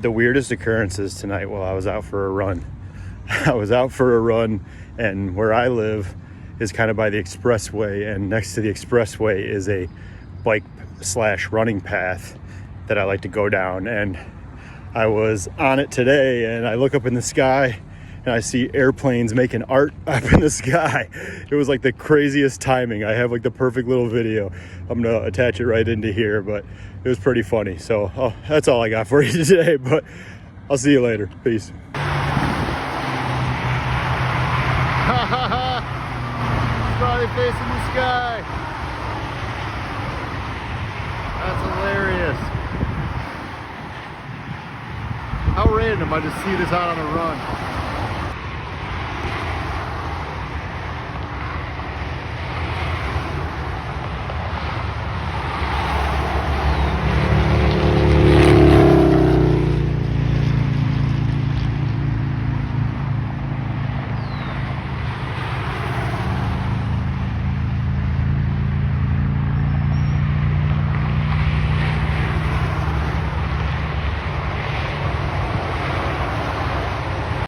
the weirdest occurrences tonight while I was out for a run. I was out for a run, and where I live is kind of by the expressway, and next to the expressway is a bike / running path that I like to go down. And I was on it today, and I look up in the sky and I see airplanes making art up in the sky. It was like the craziest timing. I have like the perfect little video. I'm gonna attach it right into here, but it was pretty funny. So that's all I got for you today, but I'll see you later. Peace. Smiley face in the sky. That's hilarious. How random, I just see this out on the run.